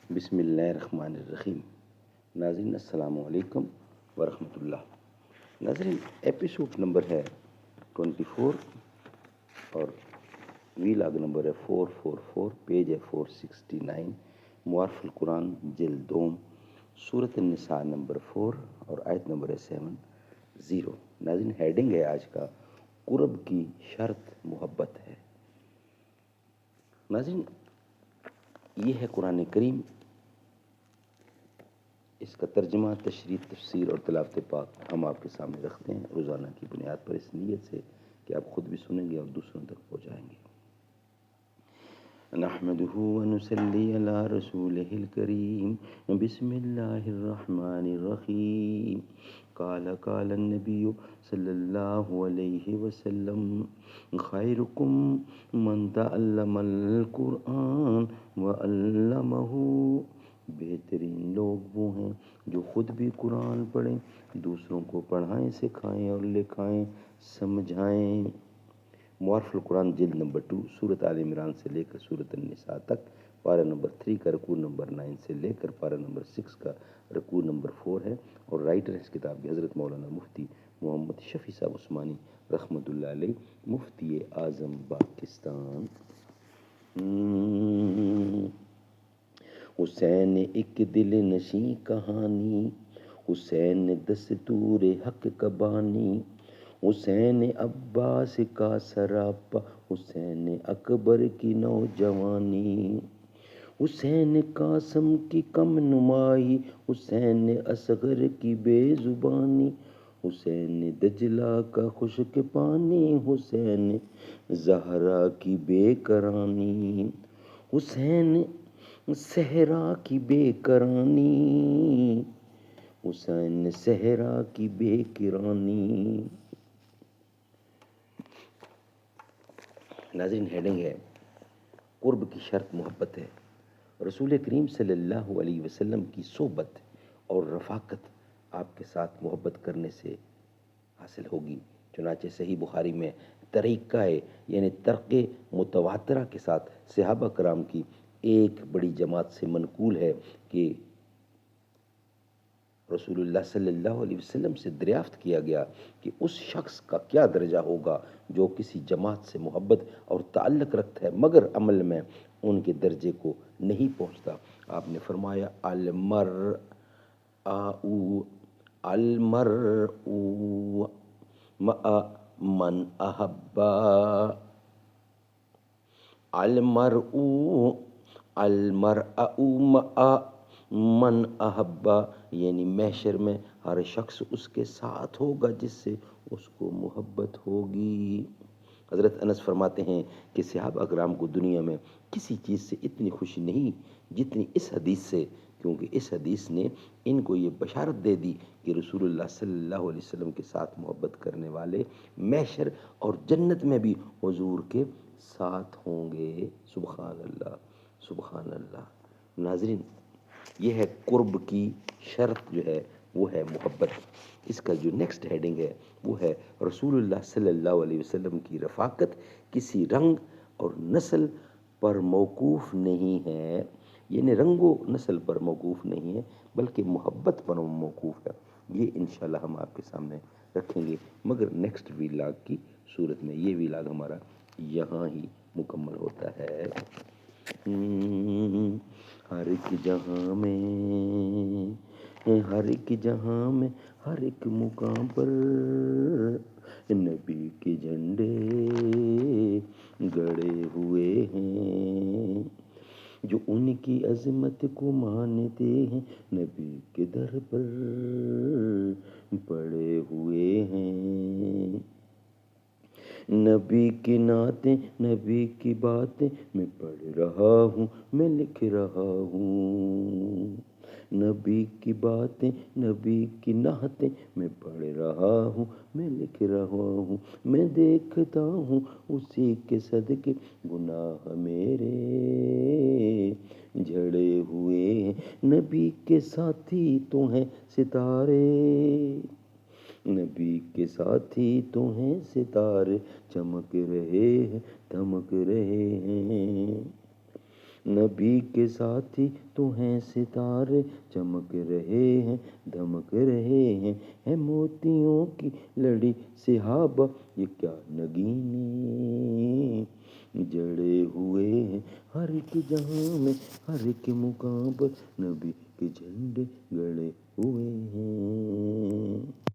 بسم اللہ الرحمن الرحیم۔ ناظرین السلام علیکم ورحمۃ اللہ۔ ناظرین ایپیسوڈ نمبر ہے 24 اور ویلاگ نمبر ہے 444، پیج ہے 469، معارف القرآن جلد دوم، سورۃ النساء نمبر 4 اور آیت نمبر ہے 70۔ ناظرین ہیڈنگ ہے آج کا قرب کی شرط محبت ہے۔ ناظرین یہ ہے قرآن کریم، اس کا ترجمہ، تشریح، تفسیر اور تلاوت پاک ہم آپ کے سامنے رکھتے ہیں روزانہ کی بنیاد پر، اس نیت سے کہ آپ خود بھی سنیں گے اور دوسروں تک پہنچائیں گے۔ نحمده ونصلي على رسوله الكريم، بسم الله الرحمن الرحيم۔ قال النبي صلى الله عليه وسلم خيركم من تعلم القرآن وعلمه۔ بہترین لوگ وہ ہیں جو خود بھی قرآن پڑھیں، دوسروں کو پڑھائیں، سکھائیں اور لکھائیں، سمجھائیں۔ معارف القرآن جلد نمبر 2، سورۃ آل عمران سے لے کر سورۃ النساء تک، پارہ نمبر 3 کا رکوع نمبر 9 سے لے کر پارہ نمبر 6 کا رکوع نمبر 4 ہے، اور رائٹر اس کتاب کے حضرت مولانا مفتی محمد شفیع صاحب عثمانی رحمۃ اللہ علیہ، مفتی اعظم پاکستان۔ حسین ایک دل نشیں کہانی، حسین دستور حق کا بانی، حسین عباس کا سراپا، حسین اکبر کی نوجوانی، حسین قاسم کی کم نمائی، حسین اصغر کی بے زبانی، حسین دجلہ کا خشک پانی، حسین زہرا کی بے کرانی، حسین صحرا کی بے کرانی، حسین صحرا کی بے کرانی۔ ناظرین ہیڈنگ ہے قرب کی شرط محبت ہے۔ رسول کریم صلی اللہ علیہ وسلم کی صحبت اور رفاقت آپ کے ساتھ محبت کرنے سے حاصل ہوگی۔ چنانچہ صحیح بخاری میں طریقہ یعنی ترک متواترہ کے ساتھ صحابہ کرام کی ایک بڑی جماعت سے منقول ہے کہ رسول اللہ صلی اللہ علیہ وسلم سے دریافت کیا گیا کہ اس شخص کا کیا درجہ ہوگا جو کسی جماعت سے محبت اور تعلق رکھتا ہے مگر عمل میں ان کے درجے کو نہیں پہنچتا۔ آپ نے فرمایا المرء مع من احبا، المرء مع من احبا، یعنی محشر میں ہر شخص اس کے ساتھ ہوگا جس سے اس کو محبت ہوگی۔ حضرت انس فرماتے ہیں کہ صحابہ کرام کو دنیا میں کسی چیز سے اتنی خوشی نہیں جتنی اس حدیث سے، کیونکہ اس حدیث نے ان کو یہ بشارت دے دی کہ رسول اللہ صلی اللہ علیہ وسلم کے ساتھ محبت کرنے والے محشر اور جنت میں بھی حضور کے ساتھ ہوں گے۔ سبحان اللہ، سبحان اللہ۔ ناظرین یہ ہے قرب کی شرط جو ہے وہ ہے محبت۔ اس کا جو نیکسٹ ہیڈنگ ہے وہ ہے رسول اللہ صلی اللہ علیہ وسلم کی رفاقت کسی رنگ اور نسل پر موقوف نہیں ہے، یعنی رنگ و نسل پر موقوف نہیں ہے بلکہ محبت پر موقوف ہے۔ یہ انشاءاللہ ہم آپ کے سامنے رکھیں گے، مگر نیکسٹ ویلاگ کی صورت میں۔ یہ ویلاگ ہمارا یہاں ہی مکمل ہوتا ہے۔ ہر ایک جہاں میں، ہر ایک جہاں میں، ہر ایک مقام پر نبی کے جھنڈے گڑے ہوئے ہیں، جو ان کی عظمت کو مانتے ہیں نبی کے در پر پڑے ہوئے ہیں۔ نبی کی نعتیں، نبی کی باتیں میں پڑھ رہا ہوں، میں لکھ رہا ہوں۔ نبی کی باتیں، نبی کی نعتیں میں پڑھ رہا ہوں، میں لکھ رہا ہوں۔ میں دیکھتا ہوں اسی کے صدقے گناہ میرے جھڑے ہوئے ہیں۔ نبی کے ساتھی تو ہیں ستارے، نبی کے ساتھی تو ہیں ستارے، چمک رہے ہیں، دمک رہے ہیں۔ نبی کے ساتھی تو ہیں ستارے، چمک رہے ہیں دھمک رہے ہیں، ہے موتیوں کی لڑی صحابہ یہ کیا نگینے، جڑے ہوئے ہیں ہر ایک جہاں میں، ہر ایک مقام پر نبی کے جھنڈے گڑے ہوئے ہیں۔